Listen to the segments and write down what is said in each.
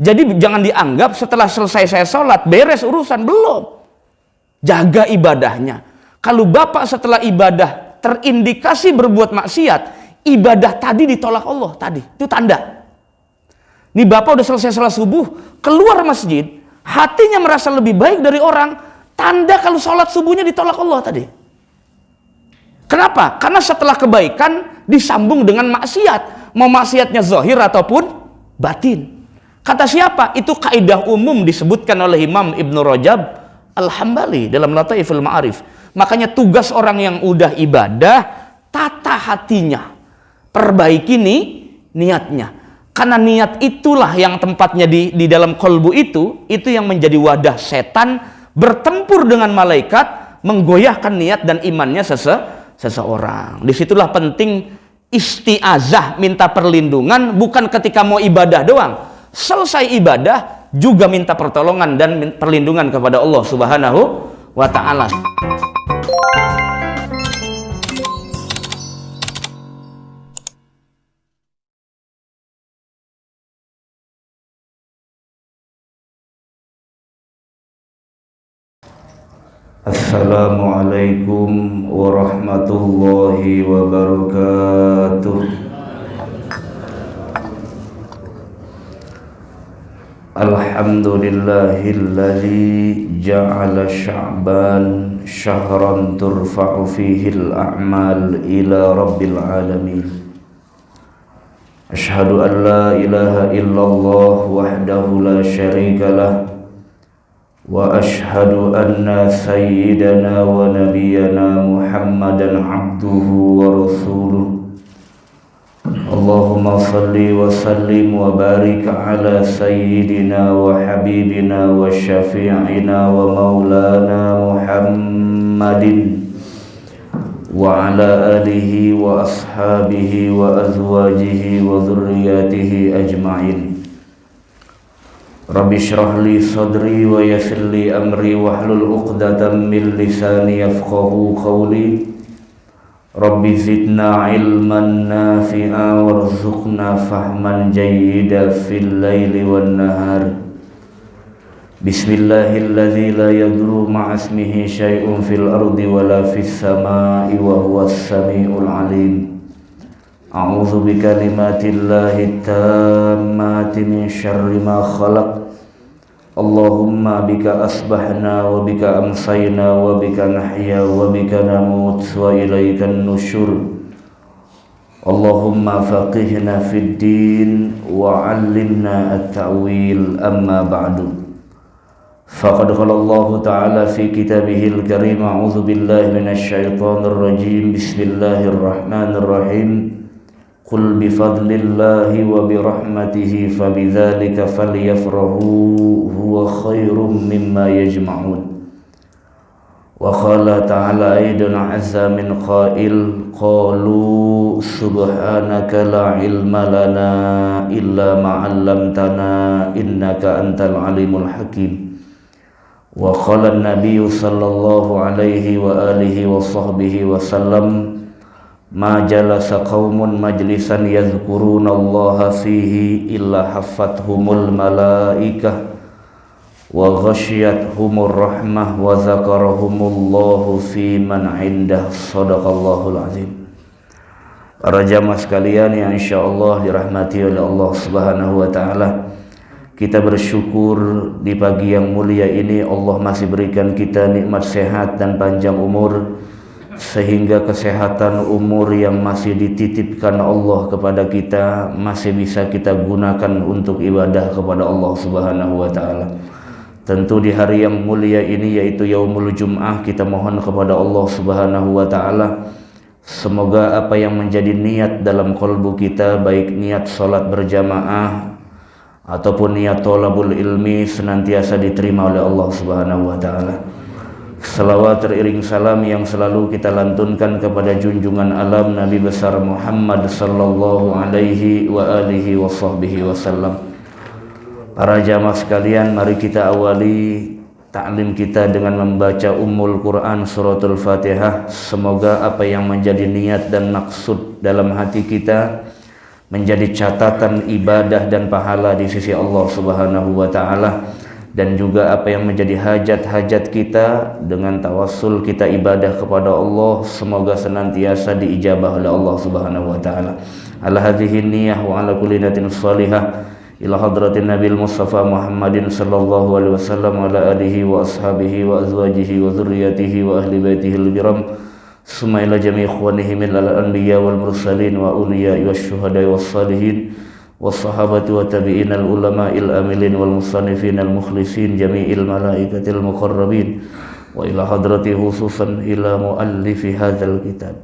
Jadi jangan dianggap setelah selesai saya sholat beres urusan, belum. Jaga ibadahnya. Kalau bapak setelah ibadah terindikasi berbuat maksiat, ibadah tadi ditolak Allah tadi, itu tanda. Nih bapak udah selesai sholat subuh, keluar masjid, hatinya merasa lebih baik dari orang, tanda kalau sholat subuhnya ditolak Allah tadi. Kenapa? Karena setelah kebaikan disambung dengan maksiat, mau maksiatnya zahir ataupun batin. Kata siapa? Itu kaidah umum disebutkan oleh Imam Ibnu Rajab Al-Hambali dalam Lataiful Ma'arif. Makanya tugas orang yang udah ibadah, tata hatinya, perbaiki niatnya. Karena niat itulah yang tempatnya di dalam kolbu itu yang menjadi wadah setan bertempur dengan malaikat, menggoyahkan niat dan imannya seseorang. Disitulah penting isti'azah, minta perlindungan, bukan ketika mau ibadah doang. Selesai ibadah juga minta pertolongan dan perlindungan kepada Allah Subhanahu wa ta'ala. Assalamualaikum warahmatullahi wabarakatuh. Alhamdulillahilladzi ja'ala Sya'ban syahran turfa'u fihil a'mal ila rabbil alamin. Asyhadu an la ilaha illallah wahdahu la syarika lah, wa ashhadu anna sayyidana wa nabiyyana Muhammadan abduhu wa rasuluh. Allahumma salli wa sallim wa barik ala sayyidina wa habibina wa syafi'ina wa maulana Muhammadin wa ala alihi wa ashabihi wa azwajihi wa dhurriyyatihi ajma'in. Rabbi shrah li sadri wa yassir li amri wahlul 'uqdatam min lisani yafqahu qawli. Rabbi zidna ilman nafi'a warzuqna fahman jayyida fil laili wan nahar. Bismillahilladzi la yadurru ma'asmihi syai'un fil ardi wala fis sama'i wa huwas sami'ul alim. A'udzu bikalimatillahi tammati min syarri ma khalaq. Allahumma bika asbahna wa bika amsayna wa bika nahya wa bika namut wa ilaikan nusyur. Allahumma faqihna fid din wa 'allimna at-ta'wil, amma ba'du. Faqad qala Allah ta'ala fi kitabihil karim, a'udzu billahi minasy syaithanir rajim. Bismillahirrahmanirrahim. Qul bifadlillahi wa birahmatihi fabidzalika falyafrahu huwa khairum mimma yajma'un. Wa qala ta'ala aidan 'azza min qail, qalu subhanaka la ilma lana illa ma 'allamtana innaka antal alimul hakim. Wa qala an-nabiy sallallahu alaihi wa alihi wa sahbihi wa sallam, ma jalasa qaumun majlisan yadhkuruna allaha fihi illa haffathumul malaikah wa ghasyiyatuhumur rahmah wa zakarahumullahu fi man indah. Shadaqallahul azim. Para jamaah sekalian yang insyaallah dirahmati oleh Allah Subhanahu wa taala, kita bersyukur di pagi yang mulia ini Allah masih berikan kita nikmat sehat dan panjang umur, sehingga kesehatan umur yang masih dititipkan Allah kepada kita masih bisa kita gunakan untuk ibadah kepada Allah Subhanahu wa taala. Tentu di hari yang mulia ini yaitu Yaumul Jum'ah, kita mohon kepada Allah Subhanahu wa taala semoga apa yang menjadi niat dalam kalbu kita, baik niat salat berjamaah ataupun niat thalabul ilmi, senantiasa diterima oleh Allah Subhanahu wa taala. Salawat teriring salam yang selalu kita lantunkan kepada junjungan alam Nabi besar Muhammad sallallahu alaihi wa alihi wa sahbihi wasallam. Para jamaah sekalian, mari kita awali ta'lim kita dengan membaca Ummul Quran suratul Fatihah. Semoga apa yang menjadi niat dan maksud dalam hati kita menjadi catatan ibadah dan pahala di sisi Allah Subhanahu wa taala, dan juga apa yang menjadi hajat-hajat kita dengan tawassul kita ibadah kepada Allah semoga senantiasa diijabah oleh Allah Subhanahu wa taala. Ala hadhihi niyyah wa ala kulli niyatin shalihah ila hadratin Nabil Mustafa Muhammadin sallallahu alaihi wasallam wa ala alihi wa ashabihi wa azwajihi wa dzurriyyatihi wa ahli baitihi al-kiram summa ila jami' ikhwanihi min al-anbiya wal mursalin wa awliya'i wasyuhada'i was-salihin والصحابة والتابعين العلماء العاملين والمصنفين المخلصين جميع الملائكة المقربين وإلى حضرته خصوصا إلى مؤلف هذا الكتاب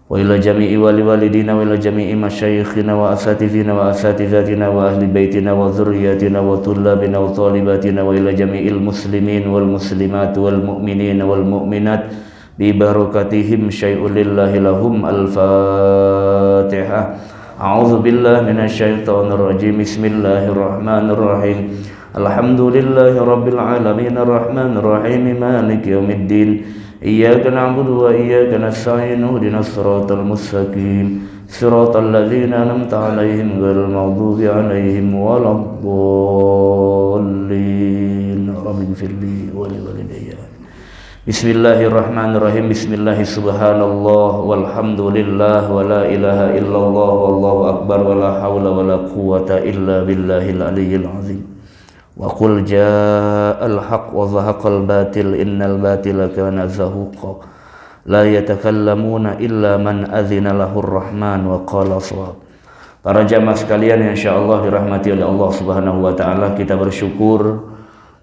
وإلى جميع والدينا وإلى جميع مشايخنا وأساتذتنا وأساتذتنا وأهل بيتنا وذرياتنا وطلابنا وطالباتنا وإلى جميع المسلمين والمسلمات والمؤمنين والمؤمنات ببركاتهم شيء لله لهم. الفاتحة. أعوذ بالله من الشيطان الرجيم. بسم الله الرحمن الرحيم. الحمد لله رب العالمين الرحمن الرحيم مالك يوم الدين إياك نعبد وإياك نستعين اهدنا الصراط المستقيم صراط الذين أنعمت عليهم غير المغضوب عليهم ولا الضالين رب اغفر لي ولوالدي. Bismillahirrahmanirrahim. Bismillahi subhanallah walhamdulillah wa la ilaha illallah wallahu akbar wa la hawla wa la quwata illa billahil aliyyil azim. Wa qul ja'al haqq wa zahaqal batil innal batila kana zahuqa la yatakallamuna illa man adzina lahur rahman wa qala shawab. Para jamaah sekalian yang insyaallah dirahmati oleh Allah Subhanahu wa taala, kita bersyukur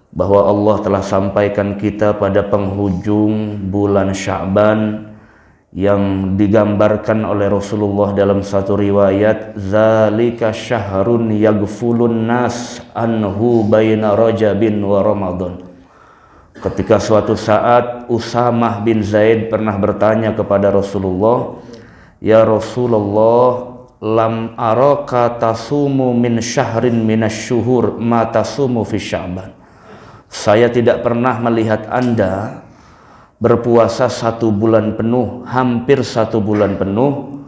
bahwa Allah telah sampaikan kita pada penghujung bulan Sya'ban yang digambarkan oleh Rasulullah dalam satu riwayat, zalika syahrun yaghfulun nas anhu baina Rajabin wa Ramadan. Ketika suatu saat Usamah bin Zaid pernah bertanya kepada Rasulullah, ya Rasulullah, lam araka tasumu min syahrin minasyuhur ma tasumu fi Sya'ban. Saya tidak pernah melihat Anda berpuasa 1 bulan penuh, hampir 1 bulan penuh,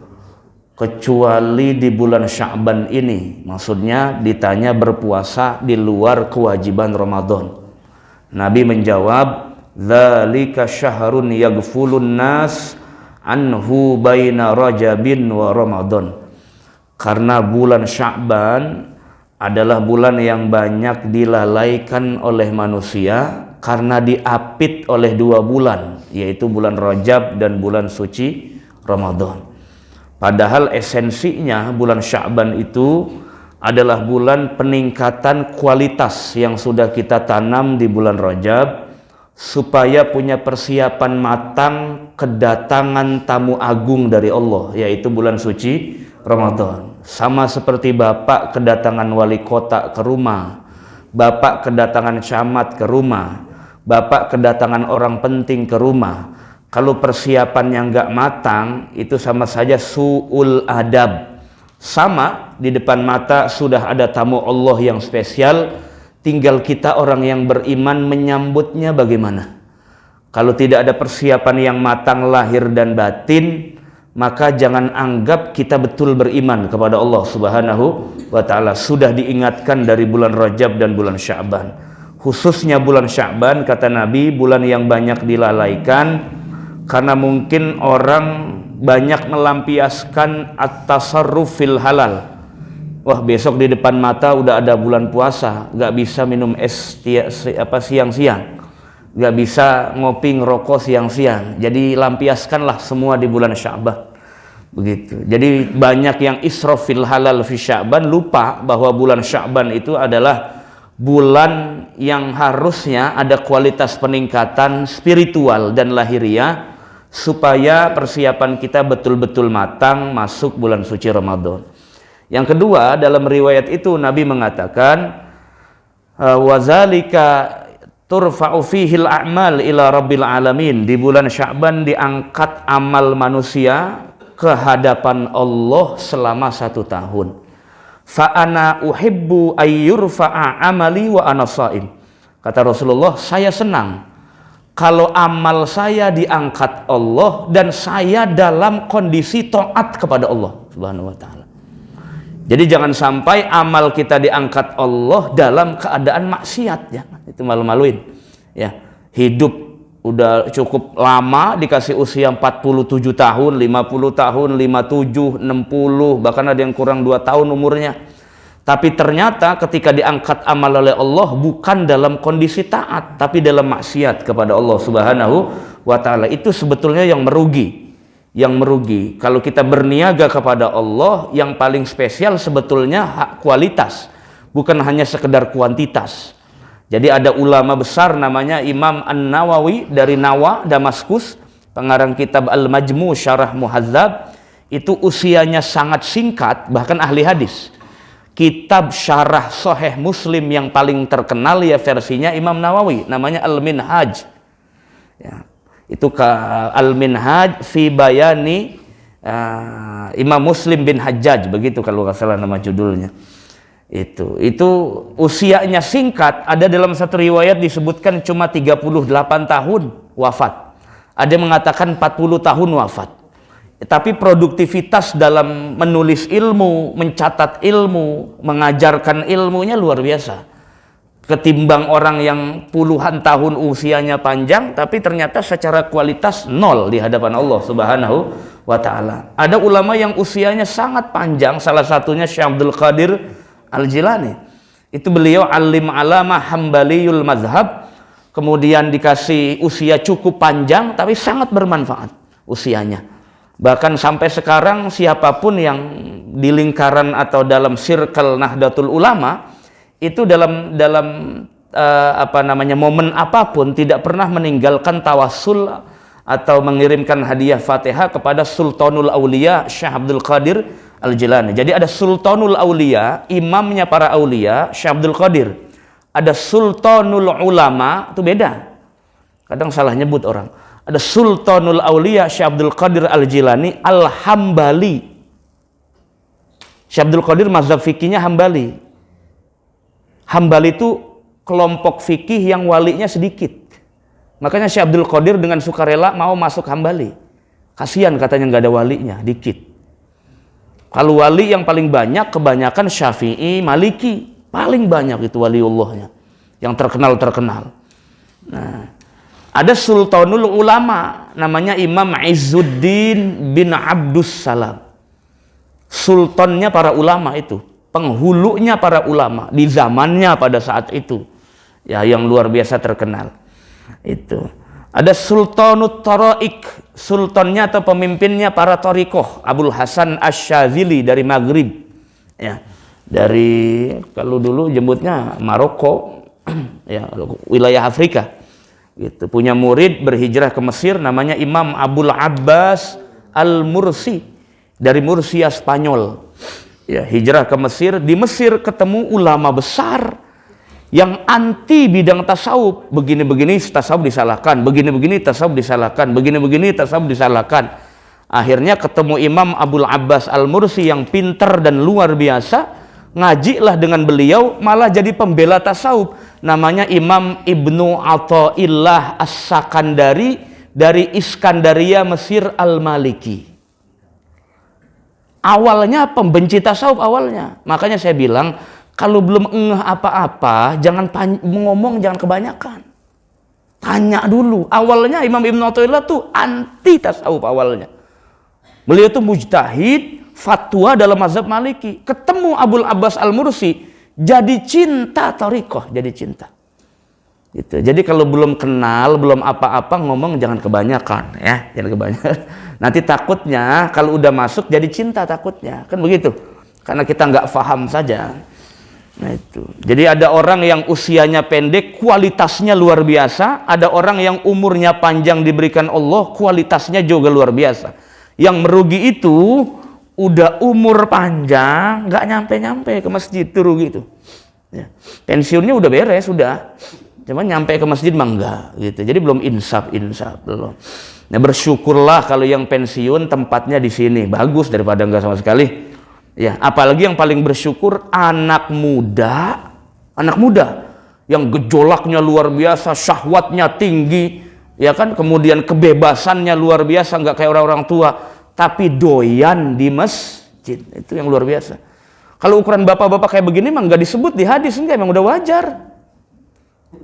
kecuali di bulan Sya'ban ini. Maksudnya ditanya berpuasa di luar kewajiban Ramadan. Nabi menjawab, dzalika syahrun yaghfulun nas anhu baina Rajabin wa Ramadan. Karena bulan Sya'ban adalah bulan yang banyak dilalaikan oleh manusia karena diapit oleh 2 bulan, yaitu bulan Rajab dan bulan suci Ramadan. Padahal esensinya bulan Sya'ban itu adalah bulan peningkatan kualitas yang sudah kita tanam di bulan Rajab supaya punya persiapan matang kedatangan tamu agung dari Allah, yaitu bulan suci Ramadan. Sama seperti bapak kedatangan wali kota ke rumah, bapak kedatangan camat ke rumah, bapak kedatangan orang penting ke rumah. Kalau persiapannya nggak matang, itu sama saja su'ul adab. Sama, di depan mata sudah ada tamu Allah yang spesial, tinggal kita orang yang beriman menyambutnya bagaimana. Kalau tidak ada persiapan yang matang lahir dan batin, maka jangan anggap kita betul beriman kepada Allah Subhanahu wa taala. Sudah diingatkan dari bulan Rajab dan bulan Sya'ban. Khususnya bulan Sya'ban, kata Nabi, bulan yang banyak dilalaikan karena mungkin orang banyak melampiaskan at-tasarruf fil halal. Wah, besok di depan mata udah ada bulan puasa, gak bisa minum es siang-siang, gak bisa ngopi ngerokok siang-siang. Jadi lampiaskanlah semua di bulan Sya'ban. Begitu. Jadi banyak yang israf fil halal fi Sya'ban, lupa bahwa bulan Sya'ban itu adalah bulan yang harusnya ada kualitas peningkatan spiritual dan lahiriah supaya persiapan kita betul-betul matang masuk bulan suci Ramadan. Yang kedua, dalam riwayat itu Nabi mengatakan, wazalika turfa'u fihil a'mal ila rabbil alamin. Di bulan Sya'ban diangkat amal manusia ke hadapan Allah selama 1 tahun. Fa ana uhibbu ayyurfa'a amali wa ana shaim. Kata Rasulullah, saya senang kalau amal saya diangkat Allah dan saya dalam kondisi taat kepada Allah Subhanahu wa taala. Jadi jangan sampai amal kita diangkat Allah dalam keadaan maksiat, ya. Itu malu-maluin. Ya, hidup udah cukup lama, dikasih usia 47 tahun, 50 tahun, 57, 60, bahkan ada yang kurang 2 tahun umurnya. Tapi ternyata ketika diangkat amal oleh Allah bukan dalam kondisi taat, tapi dalam maksiat kepada Allah Subhanahu wa taala. Itu sebetulnya yang merugi. Yang merugi. Kalau kita berniaga kepada Allah, yang paling spesial sebetulnya kualitas, bukan hanya sekedar kuantitas. Jadi ada ulama besar namanya Imam An-Nawawi dari Nawa, Damaskus, pengarang kitab Al-Majmu' Syarah Muhadzab. Itu usianya sangat singkat, bahkan ahli hadis. Kitab syarah Sahih Muslim yang paling terkenal ya versinya Imam Nawawi, namanya Al-Minhaj. Ya, itu Al-Minhaj fi Bayani Imam Muslim bin Hajjaj, begitu kalau nggak salah nama judulnya. Itu usianya singkat, ada dalam satu riwayat disebutkan cuma 38 tahun wafat. Ada yang mengatakan 40 tahun wafat. Tapi produktivitas dalam menulis ilmu, mencatat ilmu, mengajarkan ilmunya luar biasa. Ketimbang orang yang puluhan tahun usianya panjang, tapi ternyata secara kualitas nol di hadapan Allah Subhanahu wa taala. Ada ulama yang usianya sangat panjang, salah satunya Syekh Abdul Qadir Al-Jilani. Itu beliau alim alama Hambaliyul mazhab, kemudian dikasih usia cukup panjang tapi sangat bermanfaat usianya. Bahkan sampai sekarang siapapun yang di lingkaran atau dalam circle Nahdlatul Ulama itu dalam momen apapun tidak pernah meninggalkan tawassul atau mengirimkan hadiah Fatihah kepada Sultanul Aulia Syekh Abdul Qadir Al-Jilani. Jadi ada Sultanul Aulia, imamnya para aulia, Syekh Abdul Qadir. Ada Sultanul Ulama, itu beda. Kadang salah nyebut orang. Ada Sultanul Aulia Syekh Abdul Qadir Al-Jilani Al-Hambali. Syekh Abdul Qadir mazhab fikihnya Hambali. Hambali itu kelompok fikih yang walinya sedikit. Makanya Syekh Abdul Qadir dengan sukarela mau masuk Hambali. Kasihan katanya nggak ada walinya, dikit. Kalau wali yang paling banyak kebanyakan Syafi'i, Maliki. Paling banyak itu waliullahnya. Yang terkenal-terkenal. Nah, ada Sultanul Ulama, namanya Imam Izzuddin bin Abdus Salam. Sultannya para ulama itu, penghulunya para ulama di zamannya pada saat itu. Ya, yang luar biasa terkenal. Itu. Ada Sultanut Taraik, sultannya atau pemimpinnya para thariqah, Abul Hasan Asy-Syadzili dari Maghrib. Ya. Dari kalau dulu jemputnya Maroko, ya, wilayah Afrika. Gitu. Punya murid berhijrah ke Mesir namanya Imam Abul Abbas Al-Mursi dari Mursia Spanyol. Ya, hijrah ke Mesir, di Mesir ketemu ulama besar yang anti bidang tasawuf. Begini-begini tasawuf disalahkan, begini-begini tasawuf disalahkan, begini-begini tasawuf disalahkan. Akhirnya ketemu Imam Abul Abbas Al-Mursi yang pintar dan luar biasa. Ngajilah dengan beliau, malah jadi pembela tasawuf. Namanya Imam Ibnu Athaillah As-Sakandari dari Iskandaria Mesir Al-Maliki. Awalnya pembenci tasawuf awalnya. Makanya saya bilang, kalau belum ngeh apa-apa, jangan ngomong, jangan kebanyakan. Tanya dulu. Awalnya Imam Ibnu Athaillah tuh anti tasawuf awalnya. Beliau tuh mujtahid, fatwa dalam mazhab Maliki. Ketemu Abul Abbas Al-Mursi, jadi cinta thariqah, jadi cinta. Gitu. Jadi kalau belum kenal, belum apa-apa ngomong jangan kebanyakan, ya, jangan kebanyakan. Nanti takutnya kalau udah masuk jadi cinta takutnya, kan begitu. Karena kita nggak paham saja. Nah itu. Jadi ada orang yang usianya pendek, kualitasnya luar biasa. Ada orang yang umurnya panjang diberikan Allah, kualitasnya juga luar biasa. Yang merugi itu udah umur panjang, nggak nyampe-nyampe ke masjid, itu rugi itu. Ya. Pensiunnya udah beres, sudah. Cuma nyampe ke masjid mah enggak, gitu. Jadi belum insaf belum. Nah, bersyukurlah kalau yang pensiun tempatnya di sini, bagus daripada enggak sama sekali. Ya, apalagi yang paling bersyukur anak muda yang gejolaknya luar biasa, syahwatnya tinggi, ya kan, kemudian kebebasannya luar biasa, nggak kayak orang-orang tua, tapi doyan di masjid, itu yang luar biasa. Kalau ukuran bapak-bapak kayak begini mah nggak disebut di hadis, enggak, emang udah wajar.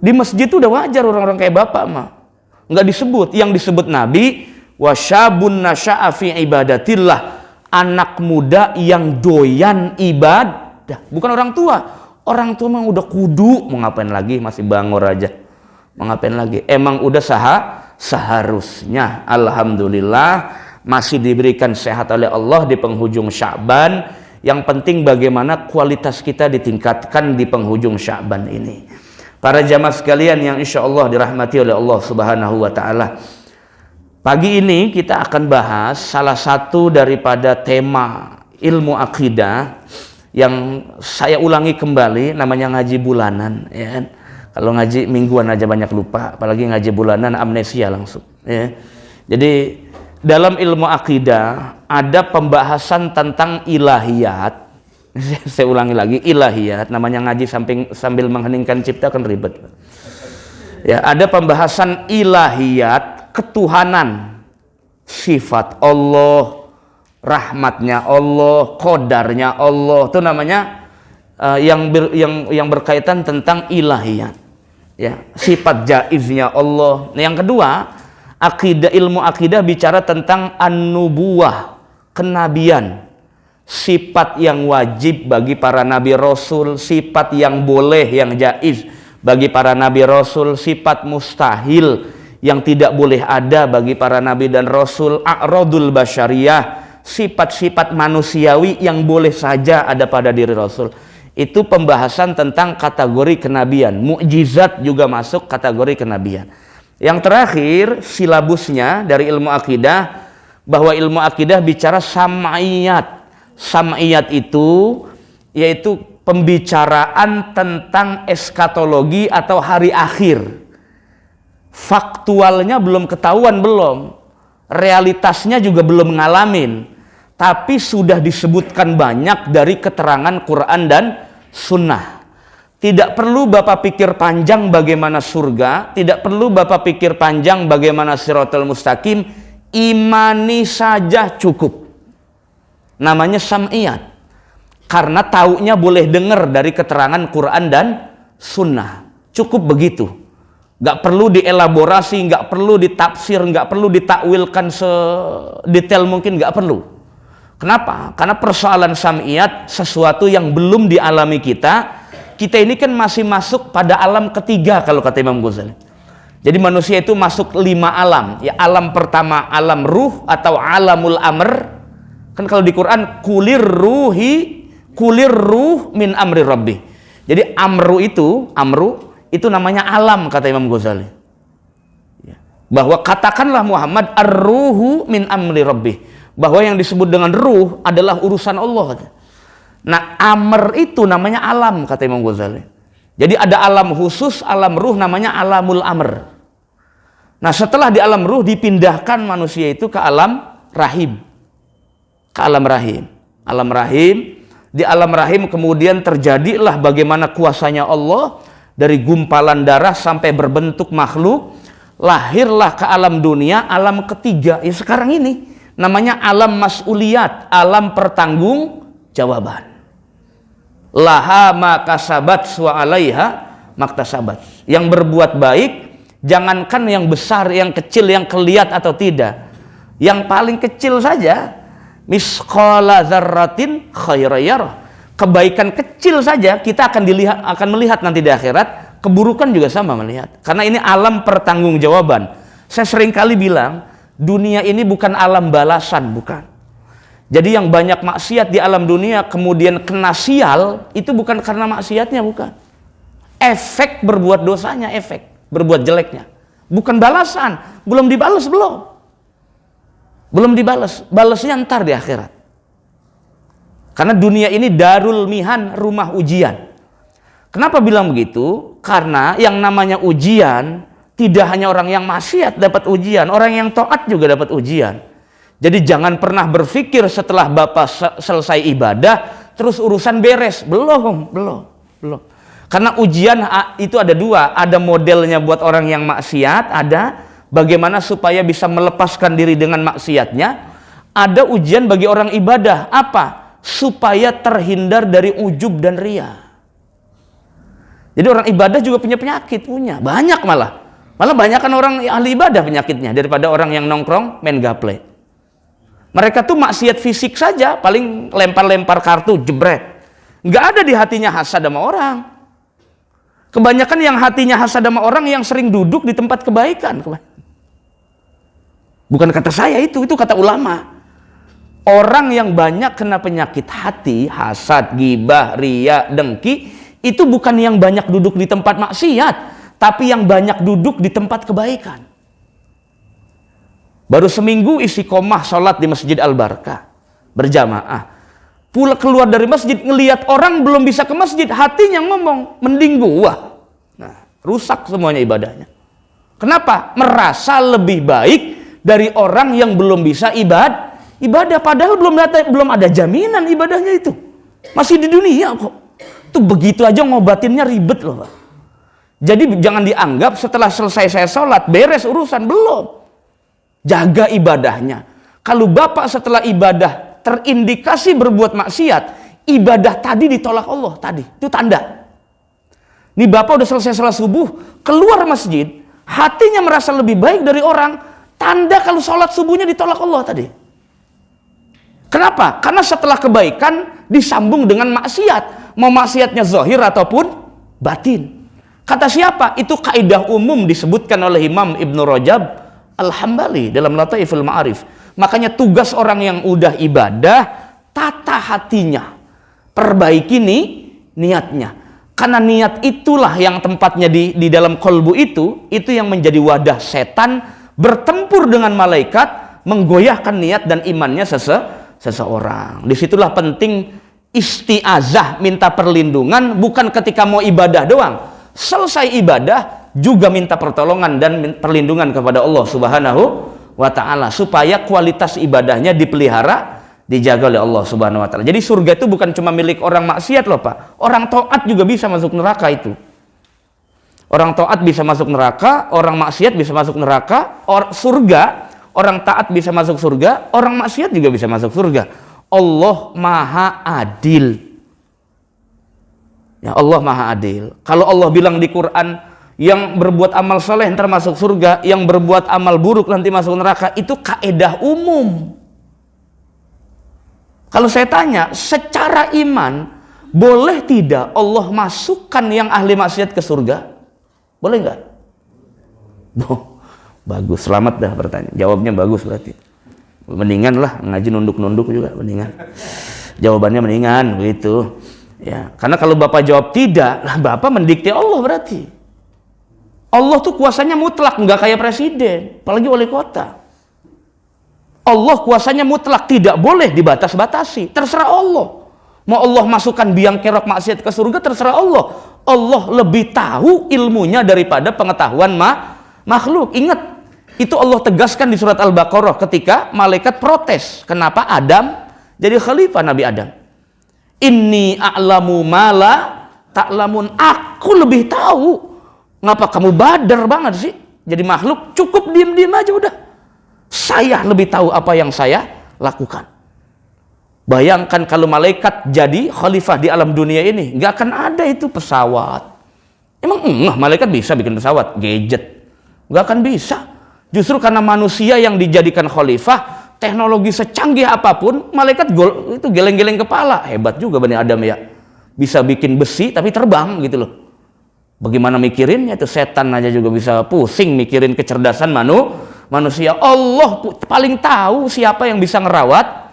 Di masjid itu udah wajar orang-orang kayak bapak mah, nggak disebut. Yang disebut Nabi, wasyabun nasya'a fi ibadatillah, anak muda yang doyan ibadah, bukan orang tua. Orang tua mah udah kudu, mau ngapain lagi, masih bangor aja, mau ngapain lagi, emang udah seharusnya. Alhamdulillah masih diberikan sehat oleh Allah di penghujung Sya'ban. Yang penting bagaimana kualitas kita ditingkatkan di penghujung Sya'ban ini. Para jamaah sekalian yang insya Allah dirahmati oleh Allah Subhanahu wa Ta'ala, pagi ini kita akan bahas salah satu daripada tema ilmu akidah yang saya ulangi kembali, namanya ngaji bulanan, ya kan? Kalau ngaji mingguan aja banyak lupa, apalagi ngaji bulanan amnesia langsung, ya. Jadi dalam ilmu akidah ada pembahasan tentang ilahiyat. Saya ulangi lagi, ilahiyat. Namanya ngaji sambil mengheningkan cipta kan ribet. Ya, ada pembahasan ilahiyat, ketuhanan, sifat Allah, rahmatnya Allah, qadarnya Allah. Itu namanya yang berkaitan tentang ilahiyat. Ya, sifat jaiznya Allah. Nah, yang kedua, ilmu akidah bicara tentang an-nubuwah, kenabian, sifat yang wajib bagi para nabi rasul, sifat yang boleh, yang jaiz bagi para nabi rasul, sifat mustahil yang tidak boleh ada bagi para nabi dan rasul, a'radul basyariyah, sifat-sifat manusiawi yang boleh saja ada pada diri rasul. Itu pembahasan tentang kategori kenabian. Mukjizat juga masuk kategori kenabian. Yang terakhir, silabusnya dari ilmu akidah, bahwa ilmu akidah bicara sam'iyat. Sam'iyat itu yaitu pembicaraan tentang eskatologi atau hari akhir. Faktualnya belum ketahuan, belum. Realitasnya juga belum ngalamin. Tapi sudah disebutkan banyak dari keterangan Quran dan Sunnah. Tidak perlu Bapak pikir panjang bagaimana surga, tidak perlu Bapak pikir panjang bagaimana Shiratal Mustaqim, imani saja cukup. Namanya sam'iyat. Karena taunya boleh dengar dari keterangan Quran dan Sunnah. Cukup begitu. Gak perlu dielaborasi, gak perlu ditafsir, gak perlu ditakwilkan sedetail mungkin, gak perlu. Kenapa? Karena persoalan sam'iyat sesuatu yang belum dialami kita. Kita ini kan masih masuk pada alam ketiga kalau kata Imam Ghazali. Jadi manusia itu masuk 5 alam. Ya, alam pertama alam ruh atau alamul amr. Kan kalau di Quran kulir ruh min amri rabbi. Jadi amru itu namanya alam kata Imam Ghazali. Ya. Bahwa katakanlah Muhammad ar-ruhu min amri rabbi. Bahwa yang disebut dengan ruh adalah urusan Allah. Nah, amr itu namanya alam kata Imam Ghazali. Jadi ada alam khusus, alam ruh namanya alamul amr. Nah, setelah di alam ruh dipindahkan manusia itu ke alam rahim. Ke alam rahim. Alam rahim, di alam rahim kemudian terjadilah bagaimana kuasanya Allah dari gumpalan darah sampai berbentuk makhluk, lahirlah ke alam dunia, alam ketiga. Ya sekarang ini namanya alam mas'uliyat, alam pertanggungjawaban. Laha ma kasabat wa 'alaiha maktasabat. Yang berbuat baik, jangankan yang besar, yang kecil, yang kelihatan atau tidak, yang paling kecil saja, misqala dzarratin khairan yarah. Kebaikan kecil saja kita akan melihat nanti di akhirat, keburukan juga sama melihat. Karena ini alam pertanggungjawaban. Saya sering kali bilang, dunia ini bukan alam balasan, bukan. Jadi yang banyak maksiat di alam dunia kemudian kena sial, itu bukan karena maksiatnya, bukan. Efek berbuat dosanya, efek berbuat jeleknya. Bukan balasan, belum dibalas, belum dibalas. Balasnya ntar di akhirat. Karena dunia ini darul mihan, rumah ujian. Kenapa bilang begitu? Karena yang namanya ujian, tidak hanya orang yang maksiat dapat ujian, orang yang taat juga dapat ujian. Jadi jangan pernah berpikir setelah Bapak selesai ibadah terus urusan beres. Belum. Karena ujian itu ada dua, ada modelnya buat orang yang maksiat, ada bagaimana supaya bisa melepaskan diri dengan maksiatnya. Ada ujian bagi orang ibadah, apa? Supaya terhindar dari ujub dan ria. Jadi orang ibadah juga punya penyakit, banyak malah banyak kan orang ahli ibadah penyakitnya daripada orang yang nongkrong main gaple. Mereka tuh maksiat fisik saja, paling lempar-lempar kartu, jebret. Nggak ada di hatinya hasad sama orang. Kebanyakan yang hatinya hasad sama orang yang sering duduk di tempat kebaikan. Bukan kata saya itu kata ulama. Orang yang banyak kena penyakit hati, hasad, gibah, riya, dengki, itu bukan yang banyak duduk di tempat maksiat, tapi yang banyak duduk di tempat kebaikan. Baru seminggu istiqomah sholat di Masjid Al-Barkah berjamaah, keluar dari masjid ngelihat orang belum bisa ke masjid, hatinya ngomong mending gua. Nah, rusak semuanya ibadahnya. Kenapa? Merasa lebih baik dari orang yang belum bisa ibadah, padahal belum ada jaminan ibadahnya itu. Masih di dunia kok. Itu begitu aja ngobatinnya ribet loh, Pak. Jadi jangan dianggap setelah selesai saya sholat beres urusan, belum. Jaga ibadahnya. Kalau Bapak setelah ibadah terindikasi berbuat maksiat, ibadah tadi ditolak Allah tadi, itu tanda. Nih Bapak udah selesai sholat subuh, keluar masjid, hatinya merasa lebih baik dari orang, tanda kalau sholat subuhnya ditolak Allah tadi. Kenapa? Karena setelah kebaikan disambung dengan maksiat, mau maksiatnya zahir ataupun batin. Kata siapa? Itu kaidah umum disebutkan oleh Imam Ibnu Rajab Al-Hambali dalam Lataiful Ma'arif. Makanya tugas orang yang udah ibadah, tata hatinya, perbaiki niatnya. Karena niat itulah yang tempatnya di dalam kolbu itu yang menjadi wadah setan bertempur dengan malaikat, menggoyahkan niat dan imannya seseorang. Disitulah penting isti'azah, minta perlindungan, bukan ketika mau ibadah doang. Selesai ibadah juga minta pertolongan dan perlindungan kepada Allah Subhanahu wa ta'ala, supaya kualitas ibadahnya dipelihara, dijaga oleh Allah Subhanahu wa ta'ala. Jadi surga itu bukan cuma milik orang maksiat loh, Pak. Orang taat juga bisa masuk neraka itu. Orang taat bisa masuk neraka, orang maksiat bisa masuk neraka. Surga, orang taat bisa masuk surga, orang maksiat juga bisa masuk surga. Allah Maha Adil. Ya, Allah Maha Adil. Kalau Allah bilang di Quran, yang berbuat amal soleh ntar masuk surga, yang berbuat amal buruk nanti masuk neraka, itu kaedah umum. Kalau saya tanya, secara iman, boleh tidak Allah masukkan yang ahli maksiat ke surga? Boleh nggak? Bagus, selamat dah bertanya. Jawabnya bagus berarti. Mendingan lah ngaji nunduk-nunduk juga, mendingan. Jawabannya mendingan begitu. Ya, karena kalau Bapak jawab tidak, lah Bapak mendikte Allah berarti. Allah tuh kuasanya mutlak, nggak kayak presiden, apalagi wali kota. Allah kuasanya mutlak, tidak boleh dibatas-batasi, terserah Allah. Mau Allah masukkan biang kerok maksiat ke surga, terserah Allah. Allah lebih tahu ilmunya daripada pengetahuan makhluk. Ingat, itu Allah tegaskan di surat Al-Baqarah ketika malaikat protes. Kenapa Adam jadi khalifah Nabi Adam? Inni a'lamu mala ta'lamun. Aku lebih tahu. Ngapa kamu badar banget sih? Jadi makhluk cukup diem-diem aja udah. Saya lebih tahu apa yang saya lakukan. Bayangkan kalau malaikat jadi khalifah di alam dunia ini, nggak akan ada itu pesawat. Emang malaikat bisa bikin pesawat, gadget? Nggak akan bisa. Justru karena manusia yang dijadikan khalifah, teknologi secanggih apapun, malaikat itu geleng-geleng kepala. Hebat juga Bani Adam ya. Bisa bikin besi tapi terbang gitu loh. Bagaimana mikirinnya itu, setan aja juga bisa pusing mikirin kecerdasan manusia. Allah paling tahu siapa yang bisa ngerawat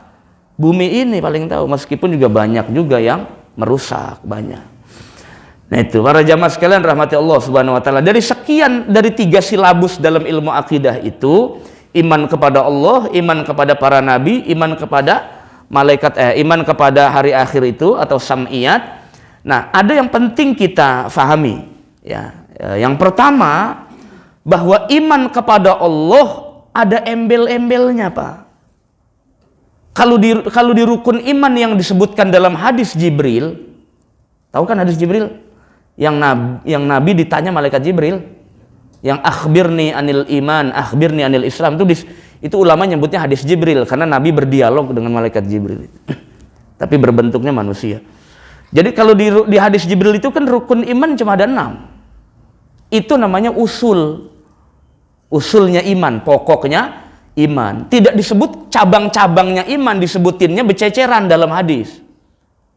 bumi ini, paling tahu, meskipun juga banyak juga yang merusak, banyak. Nah itu para jamaah sekalian rahmati Allah Subhanahu wa ta'ala, dari 3 silabus dalam ilmu akidah itu, iman kepada Allah, iman kepada para nabi, iman kepada malaikat, iman kepada hari akhir itu atau sam'iyat. Nah ada yang penting kita fahami ya. Yang pertama, bahwa iman kepada Allah ada embel-embelnya, Pak. Kalau di rukun iman yang disebutkan dalam hadis Jibril, tahu kan hadis Jibril? Yang Nabi ditanya malaikat Jibril, Yang akhbirni anil iman, akhbirni anil Islam itu ulama nyebutnya hadis Jibril karena Nabi berdialog dengan malaikat Jibril. Tapi berbentuknya manusia. Jadi kalau di hadis Jibril itu kan rukun iman cuma ada 6. Itu namanya usulnya iman, pokoknya iman. Tidak disebut cabang-cabangnya iman, disebutinnya bececeran dalam hadis.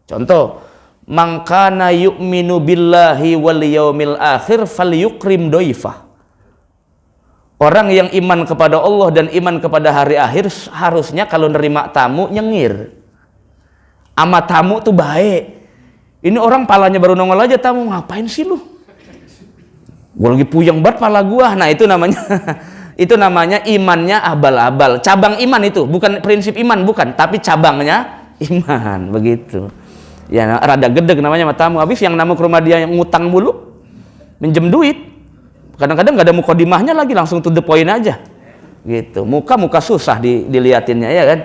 Contoh, man kana yu'minu billahi wal yaumil akhir falyukrim doifah. Orang yang iman kepada Allah dan iman kepada hari akhir harusnya kalau nerima tamu nyengir. Ama tamu tuh baik. Ini orang palanya baru nongol aja, tamu ngapain sih lu? Gua lagi puyeng banget pala gua. Nah, itu namanya itu namanya imannya abal-abal. Cabang iman itu, bukan prinsip iman, bukan, tapi cabangnya iman, begitu. Ya, rada gedeg namanya sama tamu. Habis yang namu ke rumah dia yang ngutang mulu, minjem duit. Kadang-kadang nggak ada mukodimahnya lagi, langsung to the point aja. Gitu. Muka susah diliatinnya, ya kan?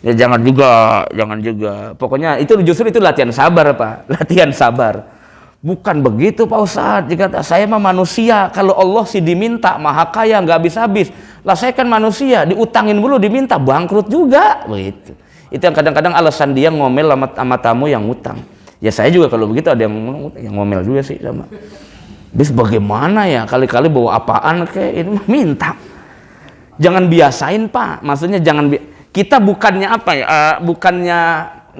Ya jangan juga. Pokoknya itu justru itu latihan sabar, Pak. Latihan sabar. Bukan begitu, Pak Ustadz. Jika saya mah manusia, kalau Allah sih diminta, maha kaya, nggak habis-habis. Lah saya kan manusia, diutangin dulu diminta, bangkrut juga. Begitu. Itu yang kadang-kadang alasan dia ngomel sama tamu yang utang. Ya saya juga kalau begitu ada yang ngomel juga sih sama. Bis bagaimana ya, kali-kali bawa apaan kayak ini minta. Jangan biasain, Pak. Maksudnya kita bukannya apa ya? Bukannya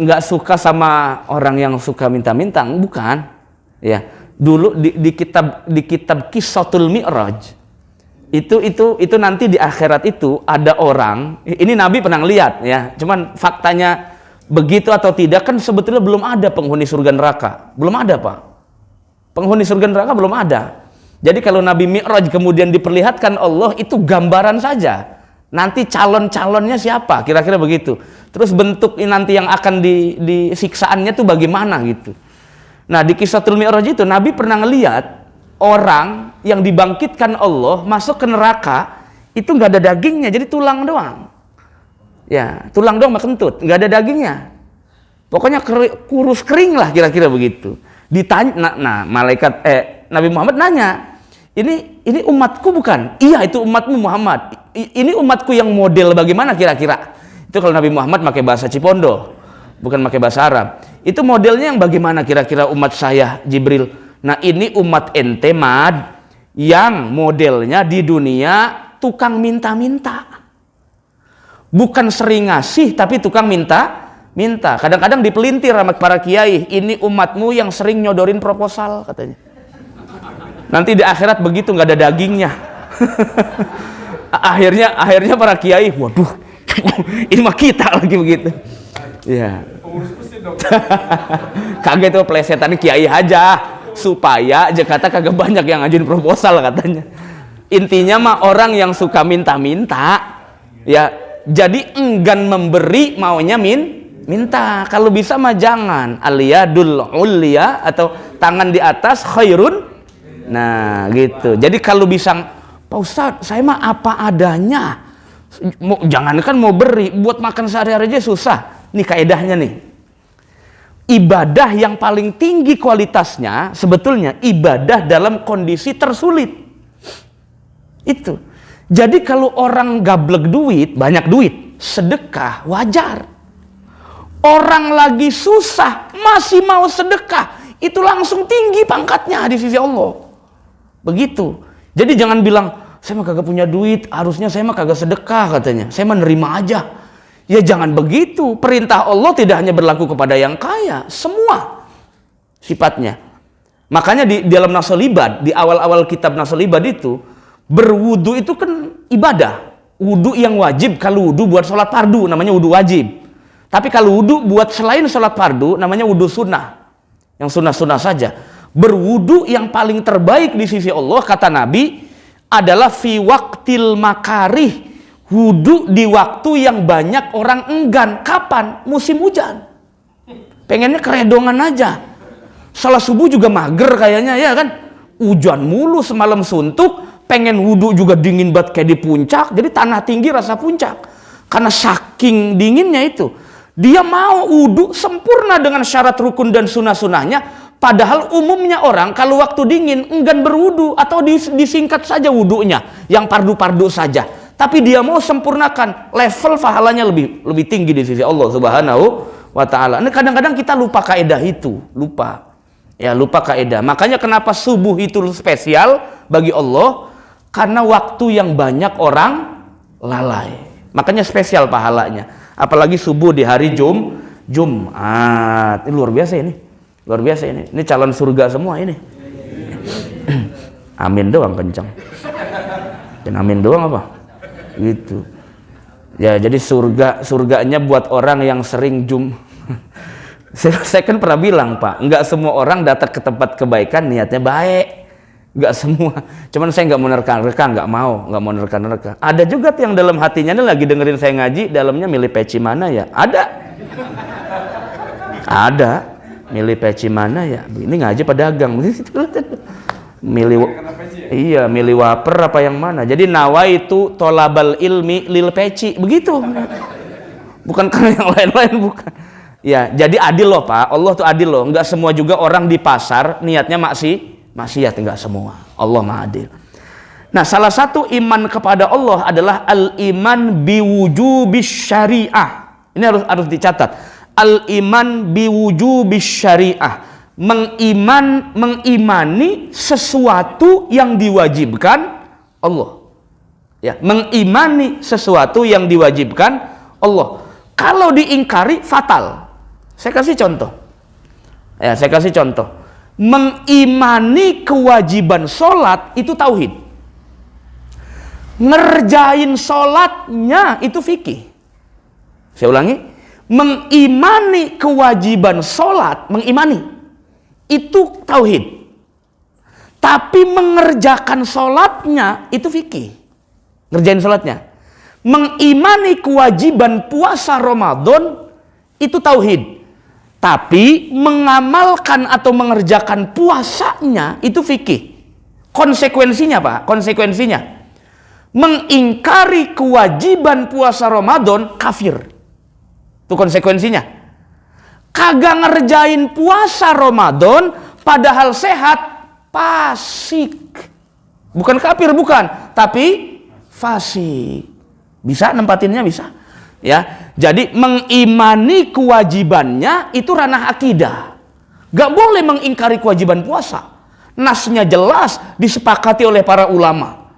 nggak suka sama orang yang suka minta-minta, bukan. Ya, dulu di kitab Qissatul Mi'raj itu nanti di akhirat itu ada orang, ini Nabi pernah lihat ya. Cuman faktanya begitu atau tidak kan sebetulnya belum ada penghuni surga neraka. Belum ada, Pak. Penghuni surga neraka belum ada. Jadi kalau Nabi Mi'raj kemudian diperlihatkan Allah, itu gambaran saja. Nanti calon-calonnya siapa? Kira-kira begitu. Terus bentuk nanti yang akan disiksaannya tuh bagaimana gitu. Nah, di Qissatul Mi'raj itu Nabi pernah ngelihat orang yang dibangkitkan Allah masuk ke neraka, itu nggak ada dagingnya, jadi tulang doang. Ya, tulang doang sama kentut, nggak ada dagingnya. Pokoknya kurus kering lah, kira-kira begitu. Ditanya, Nabi Muhammad nanya, ini umatku bukan? Iya, itu umatmu Muhammad. Ini umatku yang model bagaimana kira-kira? Itu kalau Nabi Muhammad pakai bahasa Cipondo, bukan pakai bahasa Arab. Itu modelnya yang bagaimana kira-kira umat saya, Jibril? Nah, ini umat ente Mad, yang modelnya di dunia tukang minta-minta. Bukan sering ngasih, tapi tukang minta. Kadang-kadang dipelintir sama para kiai, ini umatmu yang sering nyodorin proposal, katanya. Nanti di akhirat begitu, nggak ada dagingnya. akhirnya para kiai, waduh, ini mah kita lagi begitu. Ya. Kagak itu plesetan kiai aja, supaya Jakarta kagak banyak yang ngajuin proposal, katanya. Intinya mah orang yang suka minta-minta, ya jadi enggan memberi, maunya minta. Kalau bisa mah jangan. Aliyadul ulya atau tangan di atas khairun. Nah, gitu. Jadi kalau bisa, Pak Ustadz, saya mah apa adanya. Jangankan mau beri, buat makan sehari-hari aja susah. Nih kaedahnya nih. Ibadah yang paling tinggi kualitasnya sebetulnya ibadah dalam kondisi tersulit. Itu. Jadi kalau orang gablek duit, banyak duit, sedekah wajar. Orang lagi susah masih mau sedekah, itu langsung tinggi pangkatnya di sisi Allah. Begitu. Jadi jangan bilang, saya mah kagak punya duit, harusnya saya mah kagak sedekah, katanya. Saya mah nerima aja. Ya jangan begitu. Perintah Allah tidak hanya berlaku kepada yang kaya, semua sifatnya. Makanya di dalam Nasolibat, di awal-awal kitab Nasolibat itu, berwudu itu kan ibadah. Wudu yang wajib, kalau wudu buat sholat fardu namanya wudu wajib. Tapi kalau wudu buat selain sholat fardu namanya wudu sunnah, yang sunnah-sunnah saja. Berwudu yang paling terbaik di sisi Allah, kata Nabi, adalah fi waqtil makarih, wudu di waktu yang banyak orang enggan. Kapan? Musim hujan. Pengennya keredongan aja. Salat subuh juga mager kayaknya, ya kan? Hujan mulu semalam suntuk, pengen wudu juga dingin banget kayak di puncak, jadi tanah tinggi rasa puncak. Karena saking dinginnya itu. Dia mau wudu sempurna dengan syarat rukun dan sunnah-sunnahnya, Padahal umumnya orang kalau waktu dingin enggan berwudu atau disingkat saja wudunya, yang pardu-pardu saja. Tapi dia mau sempurnakan, level pahalanya lebih tinggi di sisi Allah Subhanahu wa Ta'ala. Ini kadang-kadang kita lupa kaidah itu, lupa kaidah. Makanya kenapa subuh itu spesial bagi Allah? Karena waktu yang banyak orang lalai. Makanya spesial pahalanya. Apalagi subuh di hari Jumat. Ini luar biasa ini. Luar biasa ini. Ini calon surga semua ini. Amin doang kencang. Dan amin doang apa? Gitu. Ya, jadi surganya buat orang yang sering saya kan pernah bilang, Pak, enggak semua orang datang ke tempat kebaikan niatnya baik. Enggak semua. Cuman saya enggak mau nerka-nerka, enggak mau nerka-nerka. Ada juga yang dalam hatinya ini lagi dengerin saya ngaji, dalamnya milih peci mana ya? Ada. Milih peci mana ya? Ini ngaji pedagang. Milih waper apa yang mana? Jadi nawaitu tolabal ilmi lil peci, begitu. Bukan karena yang lain-lain, bukan. Ya, jadi adil loh, Pak. Allah tuh adil loh. Enggak semua juga orang di pasar niatnya maksiat, enggak semua. Allah Maha adil. Nah, salah satu iman kepada Allah adalah al-iman biwujubis syariah. Ini harus dicatat. Al-iman biwujubis syariah, mengimani sesuatu yang diwajibkan Allah. Ya, mengimani sesuatu yang diwajibkan Allah. Kalau diingkari fatal. Saya kasih contoh. Mengimani kewajiban sholat itu tauhid. Ngerjain sholatnya itu fikih. Saya ulangi. Mengimani kewajiban sholat, mengimani itu tauhid. Tapi mengerjakan sholatnya itu fikih. Ngerjain sholatnya. Mengimani kewajiban puasa Ramadan itu tauhid. Tapi mengamalkan atau mengerjakan puasanya itu fikih. Konsekuensinya, Pak, mengingkari kewajiban puasa Ramadan kafir. Itu konsekuensinya. Kagak ngerjain puasa Ramadan padahal sehat, fasik. Bukan kafir, bukan, tapi fasik. Bisa nempatinnya, bisa. Ya, jadi mengimani kewajibannya itu ranah akidah. Gak boleh mengingkari kewajiban puasa. Nasnya jelas, disepakati oleh para ulama.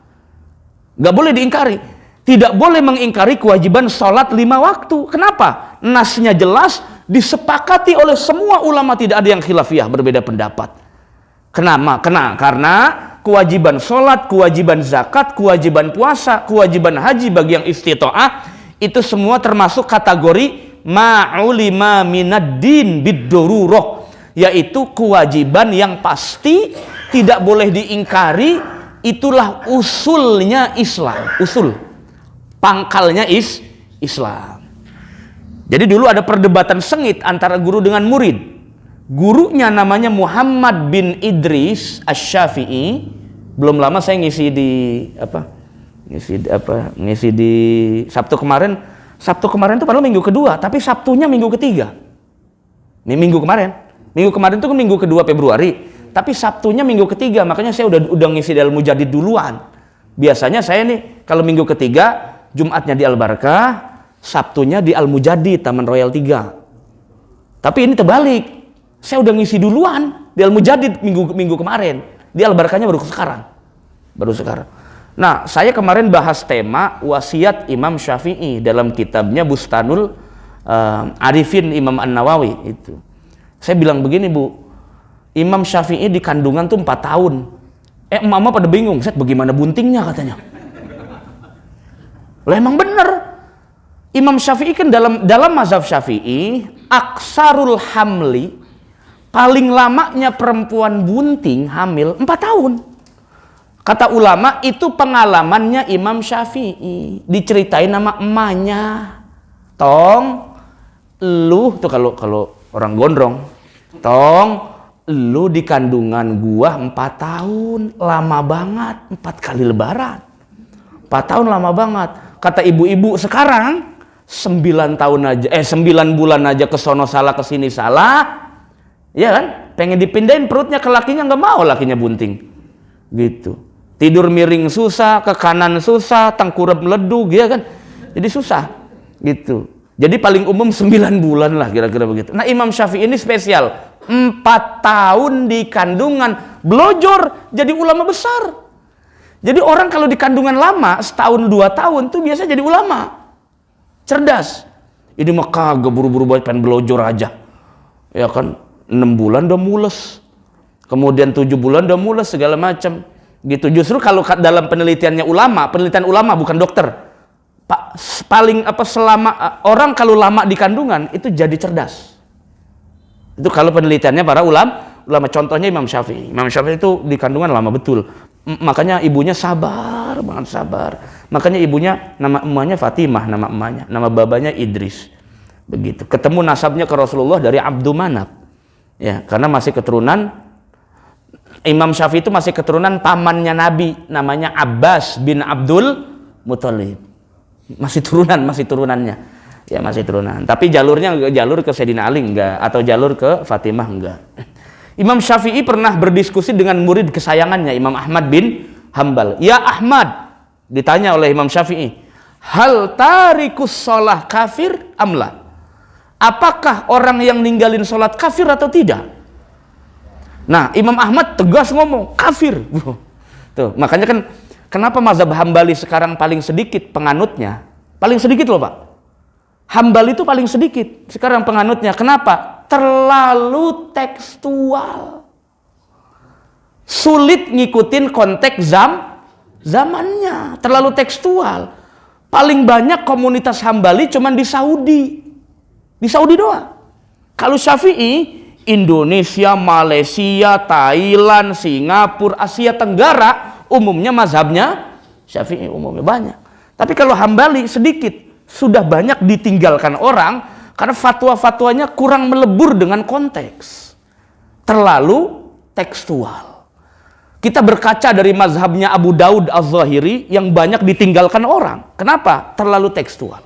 Gak boleh diingkari. Tidak boleh mengingkari kewajiban sholat 5 waktu. Kenapa? Nasnya jelas, disepakati oleh semua ulama, tidak ada yang khilafiyah, berbeda pendapat. Kenapa? Karena kewajiban sholat, kewajiban zakat, kewajiban puasa, kewajiban haji bagi yang istita'ah, itu semua termasuk kategori ma'ulima minad-din bid-dururah, yaitu kewajiban yang pasti, tidak boleh diingkari. Itulah usulnya Islam. Usul, pangkalnya Islam. Jadi dulu ada perdebatan sengit antara guru dengan murid. Gurunya namanya Muhammad bin Idris Asy-Syafi'i. Belum lama saya ngisi di Sabtu kemarin. Sabtu kemarin itu padahal minggu kedua, tapi Sabtunya minggu ketiga. Ini minggu kemarin itu kan minggu kedua Februari, tapi Sabtunya minggu ketiga. Makanya saya udah ngisi di Al-Mujadid duluan. Biasanya saya nih kalau minggu ketiga Jumatnya di Al-Barakah, Sabtunya di Al-Mujadid Taman Royal 3. Tapi ini terbalik. Saya udah ngisi duluan di Al-Mujadid minggu kemarin. Di Al-Barakahnya baru sekarang. Nah, saya kemarin bahas tema wasiat Imam Syafi'i dalam kitabnya Bustanul Arifin Imam An-Nawawi itu. Saya bilang begini, Bu. Imam Syafi'i di kandungan tuh 4 tahun. Mama pada bingung, Set, bagaimana buntingnya katanya. Lah emang bener. Imam Syafi'i kan dalam mazhab Syafi'i, aksarul hamli, paling lamanya perempuan bunting hamil 4 tahun. Kata ulama itu pengalamannya Imam Syafi'i, diceritain sama emaknya. Tong, lu tuh kalau orang gondrong, tong, lu di kandungan gua 4 tahun, lama banget, 4 kali lebaran. 4 tahun lama banget. Kata ibu-ibu sekarang 9 bulan aja kesono salah kesini salah, ya kan? pengen dipindahin perutnya ke lakinya, nggak mau, lakinya bunting. Gitu. Tidur miring susah, ke kanan susah, tengkurap meleduk, ya kan? Jadi susah. Gitu. Jadi paling umum 9 bulan lah kira-kira begitu. Nah, Imam Syafi'i ini spesial. 4 tahun di kandungan, belojor jadi ulama besar. Jadi orang kalau di kandungan lama, setahun 2 tahun tuh biasa jadi ulama. Cerdas. Ini mah kagak, buru-buru banget pengen belojor aja. Ya kan, 6 bulan udah mules. Kemudian 7 bulan udah mules segala macam. Gitu. Justru kalau dalam penelitian ulama bukan dokter. Paling selama orang kalau lama di kandungan itu jadi cerdas. Itu kalau penelitiannya para ulama, contohnya Imam Syafi'i. Imam Syafi'i itu di kandungan lama betul. Makanya ibunya sabar banget, sabar. Makanya ibunya, nama emaknya Fatimah, nama emaknya, nama babanya Idris. Begitu. Ketemu nasabnya ke Rasulullah dari Abdul Manaf. Ya, karena masih keturunan Imam Syafi'i itu masih keturunan pamannya Nabi, namanya Abbas bin Abdul Muthalib. Masih turunannya. Ya, masih turunan. Tapi jalurnya enggak jalur ke Sayyidina Ali enggak, atau jalur ke Fatimah enggak. Imam Syafi'i pernah berdiskusi dengan murid kesayangannya, Imam Ahmad bin Hambal. Ya Ahmad, ditanya oleh Imam Syafi'i, hal tarikus sholah kafir amla? Apakah orang yang ninggalin sholat kafir atau tidak? Nah, Imam Ahmad tegas ngomong, kafir. Tuh, makanya kan kenapa mazhab Hambali sekarang paling sedikit penganutnya? Paling sedikit loh, Pak. Hambali itu paling sedikit sekarang penganutnya. Kenapa? Terlalu tekstual. Sulit ngikutin konteks zamannya. Terlalu tekstual. Paling banyak komunitas Hambali cuman di Saudi. Di Saudi doang. Kalau Syafi'i, Indonesia, Malaysia, Thailand, Singapura, Asia Tenggara, umumnya mazhabnya Syafi'i, umumnya banyak. Tapi kalau Hambali sedikit. Sudah banyak ditinggalkan orang karena fatwa-fatwanya kurang melebur dengan konteks. Terlalu tekstual. Kita berkaca dari mazhabnya Abu Daud Az-Zahiri yang banyak ditinggalkan orang. Kenapa? Terlalu tekstual.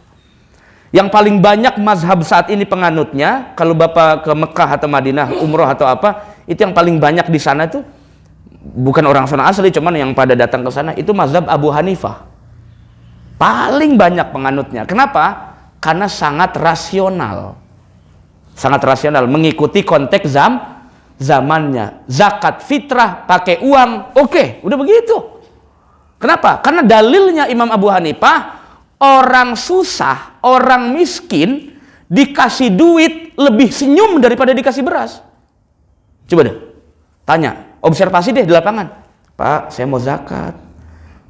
Yang paling banyak mazhab saat ini penganutnya, kalau Bapak ke Mekah atau Madinah, umroh atau apa, itu yang paling banyak di sana itu bukan orang sana asli, cuman yang pada datang ke sana itu mazhab Abu Hanifah. Paling banyak penganutnya. Kenapa? Karena sangat rasional. Sangat rasional, mengikuti konteks zamannya. Zakat fitrah pakai uang, oke, udah begitu. Kenapa? Karena dalilnya Imam Abu Hanifah, orang susah, orang miskin dikasih duit lebih senyum daripada dikasih beras. Coba deh, tanya, observasi deh di lapangan. Pak, saya mau zakat.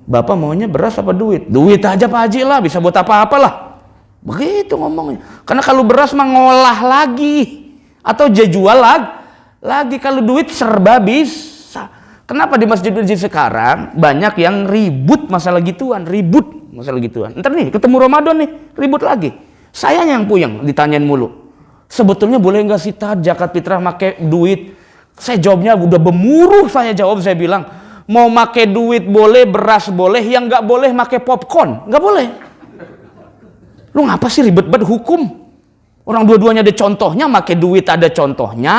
Bapak maunya beras apa duit? Duit aja Pak Haji lah, bisa buat apa-apalah. Begitu ngomongnya. Karena kalau beras mah ngolah lagi atau jual lagi. Kalau duit serba bisa. Kenapa di masjid-masjid sekarang banyak yang ribut masalah gituan, Ntar nih ketemu Ramadan nih, ribut lagi. Saya yang puyeng ditanyain mulu. Sebetulnya boleh nggak sih zakat fitrah pakai duit? Saya jawabnya udah bemuruh, saya bilang, mau make duit boleh, beras boleh, yang nggak boleh make popcorn, nggak boleh. Lu ngapa sih ribet-ribet hukum? Orang dua-duanya ada contohnya, make duit ada contohnya,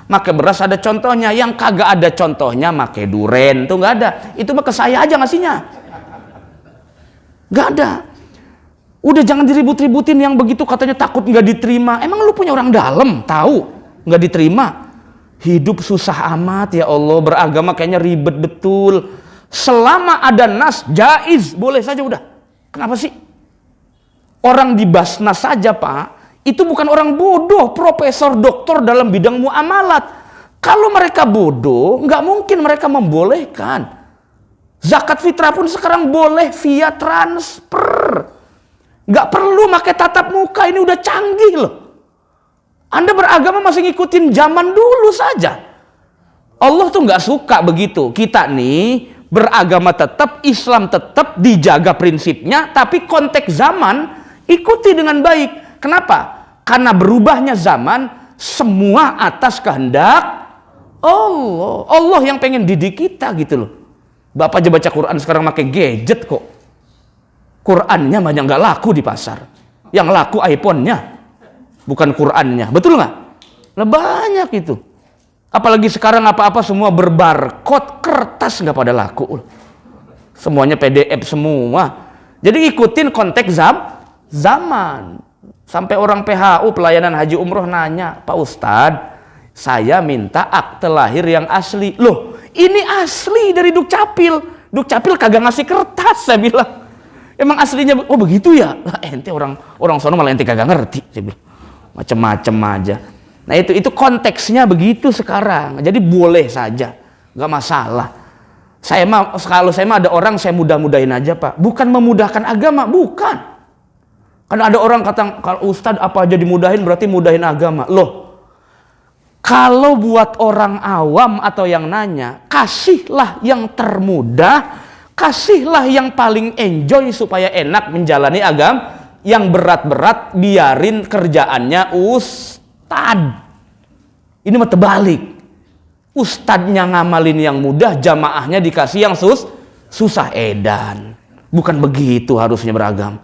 make beras ada contohnya, yang kagak ada contohnya make duren, tuh nggak ada. Itu mah ke saya aja ngasihnya, nggak ada. Udah jangan diribut-ributin yang begitu katanya takut nggak diterima. Emang lu punya orang dalam tahu nggak diterima? Hidup susah amat ya Allah, beragama kayaknya ribet betul. Selama ada nas jaiz, boleh saja udah. Kenapa sih? Orang di Basnas saja Pak, itu bukan orang bodoh, profesor, doktor dalam bidang muamalat. Kalau mereka bodoh, nggak mungkin mereka membolehkan. Zakat fitrah pun sekarang boleh via transfer. Nggak perlu pakai tatap muka, ini udah canggih loh. Anda beragama masih ngikutin zaman dulu saja. Allah tuh nggak suka begitu. Kita nih beragama tetap, Islam tetap, dijaga prinsipnya, tapi konteks zaman ikuti dengan baik. Kenapa? Karena berubahnya zaman, semua atas kehendak Allah. Allah yang pengen didik kita gitu loh. Bapak aja baca Quran sekarang pakai gadget kok. Qurannya banyak nggak laku di pasar. Yang laku iPhone-nya, bukan Qurannya. Betul nggak? Nah, banyak itu. Apalagi sekarang apa-apa semua berbarcode, kertas nggak pada laku. Semuanya PDF semua. Jadi ikutin konteks zaman. Sampai orang PHU, pelayanan haji umroh, nanya, Pak Ustadz, saya minta akte lahir yang asli. Loh, ini asli dari Dukcapil. Dukcapil kagak ngasih kertas, saya bilang. Emang aslinya, oh begitu ya? Lah, ente orang sono malah ente kagak ngerti, saya bilang. Macem-macem aja. Nah itu konteksnya begitu sekarang. Jadi boleh saja, nggak masalah. Kalau saya mah ada orang saya mudah-mudahin aja Pak. Bukan memudahkan agama, bukan. Karena ada orang kata, kalau Ustadz apa aja dimudahin berarti mudahin agama. Loh, kalau buat orang awam atau yang nanya, kasihlah yang termudah, kasihlah yang paling enjoy supaya enak menjalani agama. Yang berat-berat biarin kerjaannya Ini mah terbalik. Ustadznya ngamalin yang mudah, jamaahnya dikasih yang susah, edan. Bukan begitu harusnya beragam.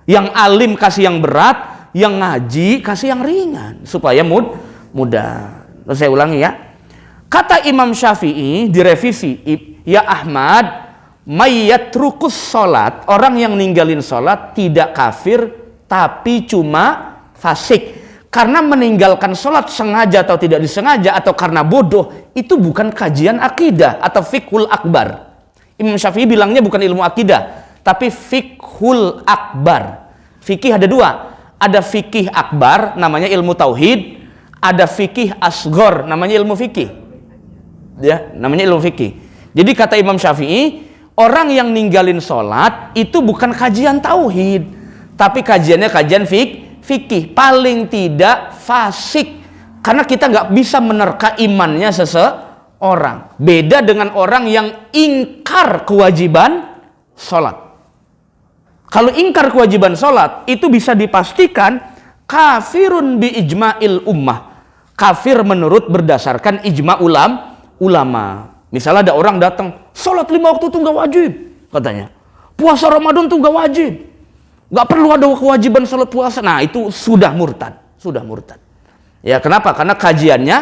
Yang alim kasih yang berat, yang ngaji kasih yang ringan supaya mudah. Terus saya ulangi ya. Kata Imam Syafi'i direvisi, ya Ahmad, mayyatrukus sholat, orang yang ninggalin sholat tidak kafir tapi cuma fasik. Karena meninggalkan sholat sengaja atau tidak disengaja atau karena bodoh, itu bukan kajian akidah atau fiqhul akbar. Imam Syafi'i bilangnya bukan ilmu akidah, tapi fiqhul akbar. Fikih ada dua, ada fikih akbar namanya ilmu tauhid, ada fikih asghar namanya ilmu fikih. Ya, namanya ilmu fikih. Jadi kata Imam Syafi'i, orang yang ninggalin sholat itu bukan kajian tauhid, tapi kajiannya kajian fikih, paling tidak fasik, karena kita nggak bisa menerka imannya seseorang. Beda dengan orang yang ingkar kewajiban sholat. Kalau ingkar kewajiban sholat itu bisa dipastikan kafirun bi ijma'il ummah, kafir menurut berdasarkan ijma ulama. Misalnya ada orang datang, sholat 5 waktu itu nggak wajib, katanya. Puasa Ramadan tuh nggak wajib, nggak perlu ada kewajiban sholat puasa. Nah itu sudah murtad. Ya kenapa? Karena kajiannya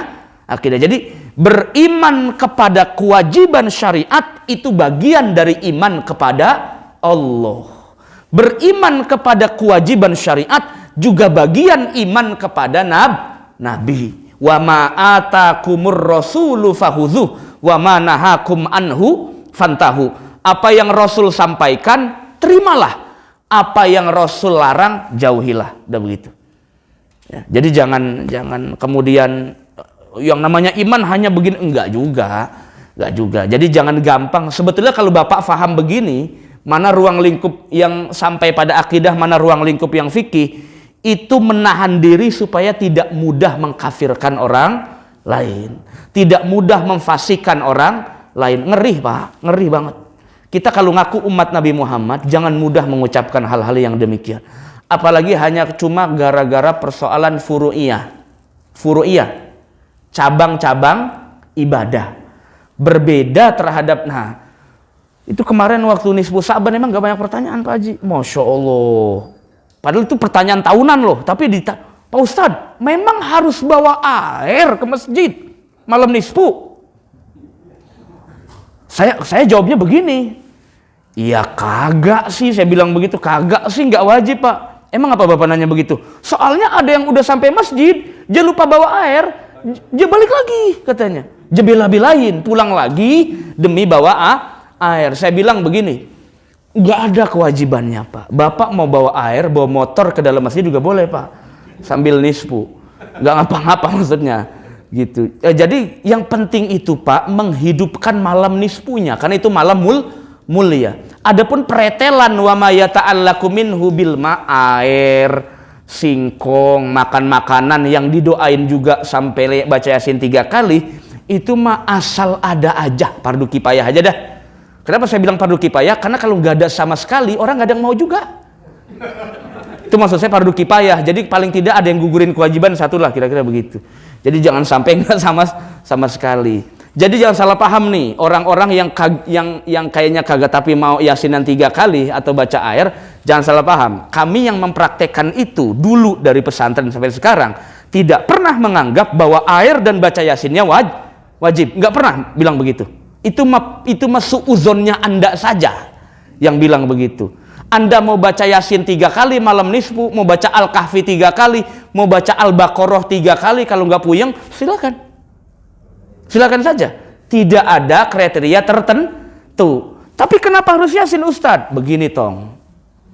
akidah. Jadi beriman kepada kewajiban syariat itu bagian dari iman kepada Allah. Beriman kepada kewajiban syariat juga bagian iman kepada Nabi. Wa ma atakumur rasulu fakhudhuh wa ma nahakum anhu fantahu. Apa yang Rasul sampaikan, terimalah. Apa yang Rasul larang, jauhilah. Udah begitu. Ya, jadi jangan kemudian yang namanya iman hanya begini, enggak juga. Jadi jangan gampang. Sebetulnya kalau Bapak faham begini, mana ruang lingkup yang sampai pada akidah, mana ruang lingkup yang fikih, itu menahan diri supaya tidak mudah mengkafirkan orang lain, tidak mudah memfasikan orang lain. Ngeri Pak, ngeri banget. Kita kalau ngaku umat Nabi Muhammad, jangan mudah mengucapkan hal-hal yang demikian. Apalagi hanya cuma gara-gara persoalan furu'iyah, cabang-cabang ibadah. Berbeda terhadap, nah, itu kemarin waktu Nisfu Sa'ban emang gak banyak pertanyaan Pak Haji. Masya Allah. Padahal itu pertanyaan tahunan loh. Tapi Pak Ustadz, memang harus bawa air ke masjid malam Nisfu? Saya jawabnya begini, iya kagak sih, saya bilang begitu, kagak sih, nggak wajib Pak. Emang apa Bapak nanya begitu? Soalnya ada yang udah sampai masjid, dia lupa bawa air, dia balik lagi katanya, dia bela-belain pulang lagi demi bawa air. Saya bilang begini, nggak ada kewajibannya Pak. Bapak mau bawa air, bawa motor ke dalam masjid juga boleh Pak, sambil nisfu, nggak ngapa-ngapa maksudnya. Gitu. Jadi yang penting itu Pak, menghidupkan malam nisfunya, karena itu malam mulia. Adapun pretelan wa ma yata'allaku minhu bil air, singkong, makan makanan yang didoain juga sampai baca Yasin 3 kali, itu mah asal ada aja, fardu kifayah aja dah. Kenapa saya bilang fardu kifayah? Karena kalau nggak ada sama sekali, orang nggak ada yang mau juga. Itu maksud saya fardu kifayah. Jadi paling tidak ada yang gugurin kewajiban satu lah, kira-kira begitu. Jadi jangan sampai nggak sama sekali. Jadi jangan salah paham nih, orang-orang yang kayaknya kagak tapi mau Yasinan 3 kali atau baca air, jangan salah paham. Kami yang mempraktekkan itu dulu dari pesantren sampai sekarang tidak pernah menganggap bahwa air dan baca Yasinnya Wajib. Nggak pernah bilang begitu. Itu mah suuzonnya Anda saja yang bilang begitu. Anda mau baca Yasin 3 kali malam nisfu, mau baca Al-Kahfi 3 kali, mau baca Al-Baqarah 3 kali, kalau nggak puyeng, silakan. Silakan saja. Tidak ada kriteria tertentu. Tapi kenapa harus Yasin, Ustadz? Begini tong.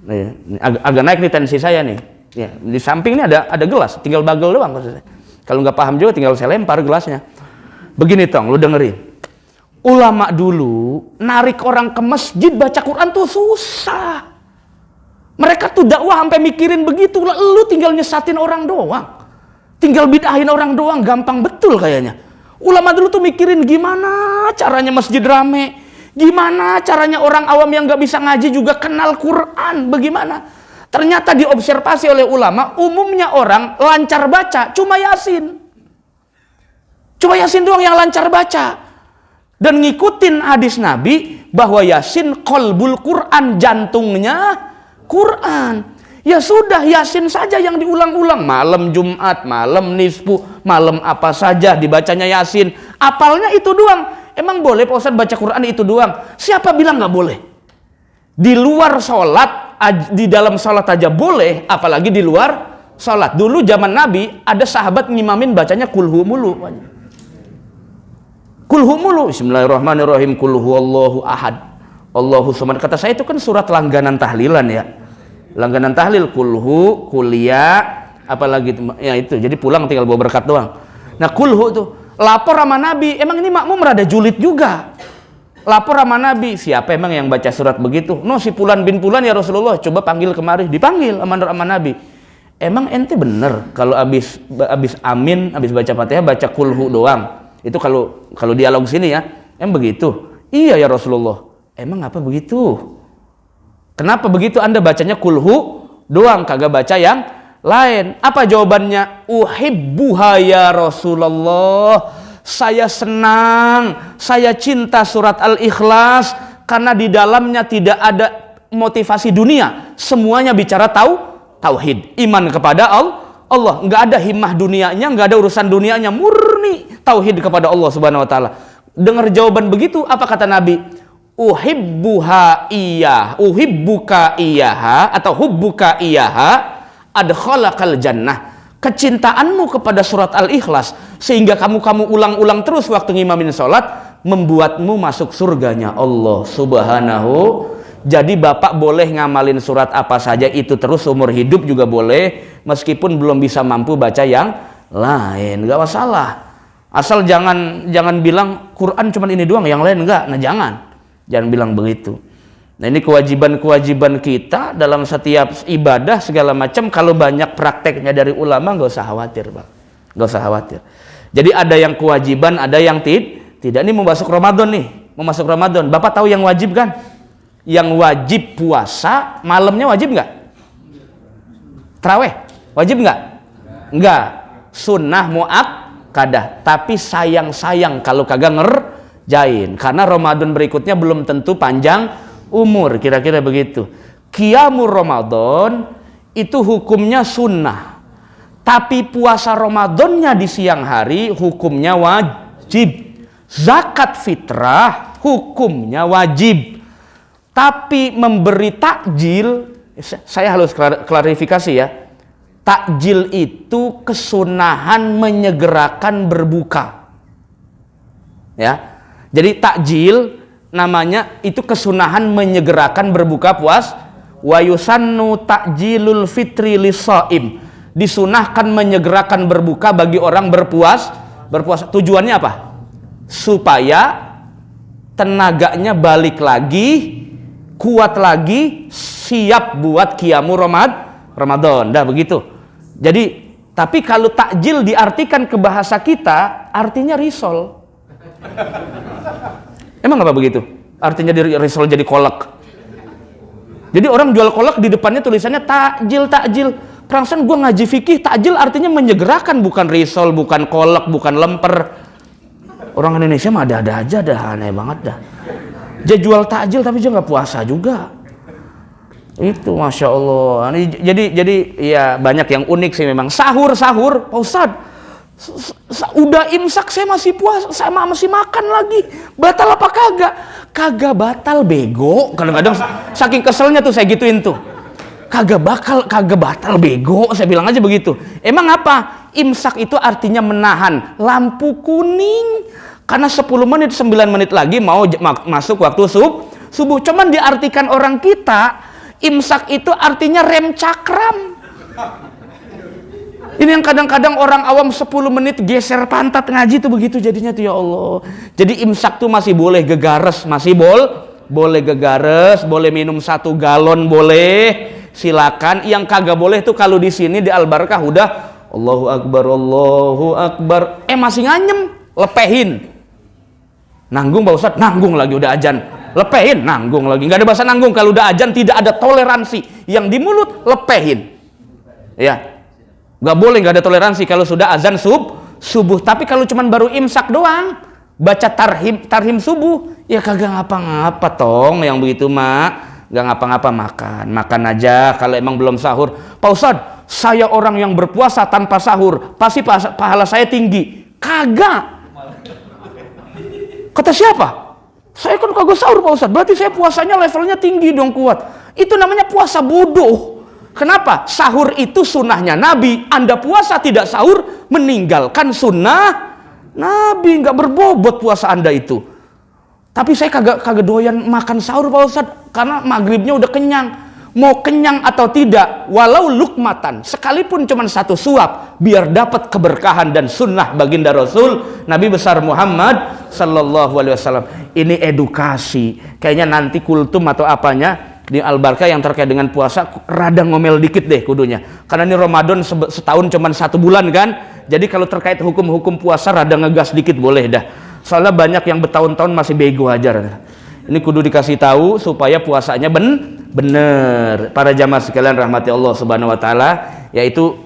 Nih, agak naik nih tensi saya nih. Ya, di samping ini ada gelas, tinggal bagel doang. Kalau nggak paham juga tinggal saya lempar gelasnya. Begini tong, lu dengerin. Ulama dulu narik orang ke masjid baca Quran tuh susah. Mereka tuh dakwah sampai mikirin begitu. Lu tinggal nyesatin orang doang, tinggal bid'ahin orang doang, gampang betul kayaknya. Ulama dulu tuh mikirin gimana caranya masjid rame, gimana caranya orang awam yang nggak bisa ngaji juga kenal Quran, bagaimana. Ternyata diobservasi oleh ulama, umumnya orang lancar baca cuma Yasin. Cuma Yasin doang yang lancar baca. Dan ngikutin hadis Nabi bahwa Yasin qalbul Quran, jantungnya Quran. Ya sudah, Yasin saja yang diulang-ulang. Malam Jumat, malam nisfu, malam apa saja dibacanya Yasin. Apalnya itu doang. Emang boleh Pak Ustadz baca Quran itu doang? Siapa bilang nggak boleh? Di luar sholat, di dalam sholat aja boleh, apalagi di luar sholat. Dulu zaman Nabi ada sahabat ngimamin bacanya kulhu mulu. Kulhu mulu. Bismillahirrahmanirrahim. Kulhu Allahu ahad, Allahu samad. Kata saya itu kan surat langganan tahlilan ya. Langganan tahlil, kulhu, kuliah, apalagi ya itu. Jadi pulang tinggal bawa berkat doang. Nah kulhu tuh lapor sama Nabi. Emang ini makmum rada julid juga. Lapor sama Nabi, siapa emang yang baca surat begitu? No, si Fulan bin Fulan ya Rasulullah, coba panggil kemari. Dipanggil sama Nabi. Emang ente bener kalau abis amin, abis baca Fatihah baca kulhu doang? Itu kalau dialog sini ya, emang begitu? Iya ya Rasulullah. Emang apa begitu? Kenapa begitu Anda bacanya kulhu doang, kagak baca yang lain? Apa jawabannya? Uhibbuha ya Rasulullah. Saya senang, saya cinta surat Al-Ikhlas karena di dalamnya tidak ada motivasi dunia. Semuanya bicara tauhid, iman kepada Allah. Nggak ada himmah dunianya, nggak ada urusan dunianya, murni tauhid kepada Allah Subhanahu wa taala. Dengar jawaban begitu, apa kata Nabi? Uhibbuha iyah, uhibbuka iyaha atau hubbuka iyaha adkhalakal jannah. Kecintaanmu kepada surat Al-Ikhlas sehingga kamu ulang-ulang terus waktu ngimamin sholat membuatmu masuk surganya Allah Subhanahu. Jadi bapak boleh ngamalin surat apa saja itu terus umur hidup juga boleh, meskipun belum bisa mampu baca yang lain, nggak masalah. Asal jangan bilang Quran cuma ini doang, yang lain enggak. Nah jangan bilang begitu. Nah ini kewajiban kita dalam setiap ibadah segala macam. Kalau banyak prakteknya dari ulama nggak usah khawatir, Pak. Nggak usah khawatir. Jadi ada yang kewajiban, ada yang tidak. Ini mau masuk Ramadan nih, mau masuk Ramadan. Bapak tahu yang wajib kan? Yang wajib puasa malamnya wajib nggak? Taraweh wajib nggak? Nggak. Sunnah muakkadah. Tapi sayang kalau kagak ngerjain. Karena Ramadan berikutnya belum tentu panjang umur, kira-kira begitu. Qiyamul Ramadan itu hukumnya sunnah, tapi puasa Ramadannya di siang hari hukumnya wajib. Zakat fitrah hukumnya wajib, tapi memberi takjil, saya harus klarifikasi ya, takjil itu kesunahan menyegerakan berbuka ya. Jadi takjil namanya itu kesunahan menyegerakan berbuka puasa. Wa yusannu ta'jilul fitri lis-shaim. Disunahkan menyegerakan berbuka bagi orang berpuasa. Tujuannya apa? Supaya tenaganya balik lagi, kuat lagi, siap buat qiyamul Ramadan. Dah begitu. Jadi, tapi kalau takjil diartikan ke bahasa kita, artinya risol. Emang apa begitu? Artinya di risol jadi kolak. Jadi orang jual kolak di depannya tulisannya takjil. Perasaan gue ngaji fikih, takjil artinya menyegerakan, bukan risol, bukan kolak, bukan lemper. Orang Indonesia mah ada-ada aja dah, aneh banget dah. Dia jual takjil tapi dia nggak puasa juga. Itu Masya Allah. Jadi ya banyak yang unik sih memang. Sahur, Pak Ustadz. Udah imsak saya masih puasa, saya masih makan lagi. Batal apa kagak? Kagak batal bego. Kadang-kadang saking keselnya tuh saya gituin tuh. Kagak batal bego, saya bilang aja begitu. Emang apa? Imsak itu artinya menahan lampu kuning. Karena 10 menit, 9 menit lagi mau masuk waktu subuh. Cuman diartikan orang kita, imsak itu artinya rem cakram. Ini yang kadang-kadang orang awam 10 menit geser pantat ngaji tuh begitu jadinya tuh, ya Allah. Jadi imsak tuh masih boleh gegares, boleh gegares, boleh minum 1 galon boleh, silakan. Yang kagak boleh tuh kalau di sini di Al-Barakah udah Allahu Akbar, masih nganyem, lepehin. Nanggung Pak Ustadz, nanggung lagi udah azan. Lepehin, nanggung lagi. Nggak ada bahasa nanggung kalau udah azan, tidak ada toleransi. Yang di mulut lepehin. Ya. Nggak boleh, nggak ada toleransi kalau sudah azan subuh. Tapi kalau cuman baru imsak doang, baca tarhim subuh, ya kagak ngapa-ngapa tong. Yang begitu mak, nggak ngapa-ngapa, makan aja. Kalau emang belum sahur, Pak Ustadz, saya orang yang berpuasa tanpa sahur, pasti pahala saya tinggi. Kagak. Kata siapa? Saya kan kagak sahur Pak Ustadz, berarti saya puasanya levelnya tinggi dong, kuat. Itu namanya puasa bodoh. Kenapa? Sahur itu sunnahnya Nabi. Anda puasa tidak sahur, meninggalkan sunnah Nabi. Nggak berbobot puasa Anda itu. Tapi saya kagak doyan makan sahur Pak Ustadz, karena maghribnya udah kenyang. Mau kenyang atau tidak, walau lukmatan, sekalipun cuma 1 suap, biar dapat keberkahan dan sunnah baginda Rasul Nabi besar Muhammad Sallallahu Alaihi Wasallam. Ini edukasi. Kayaknya nanti kultum atau apanya di Al-Barakah yang terkait dengan puasa rada ngomel dikit deh kudunya, karena ini Ramadan setahun cuman 1 bulan kan. Jadi kalau terkait hukum-hukum puasa rada ngegas dikit boleh dah, soalnya banyak yang bertahun-tahun masih bego aja. Ini kudu dikasih tahu supaya puasanya bener. Para jamaah sekalian rahmati Allah Subhanahu Wa Taala, yaitu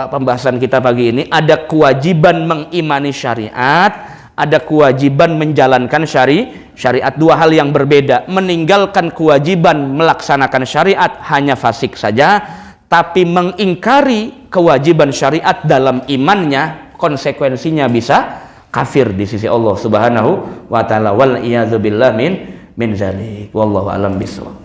pembahasan kita pagi ini. Ada kewajiban mengimani syariat, ada kewajiban menjalankan syariat, 2 hal yang berbeda. Meninggalkan kewajiban melaksanakan syariat hanya fasik saja, tapi mengingkari kewajiban syariat dalam imannya, konsekuensinya bisa kafir di sisi Allah Subhanahu wa taala. Wal iyadzu billah min zalik. Wallahu alam bishawab.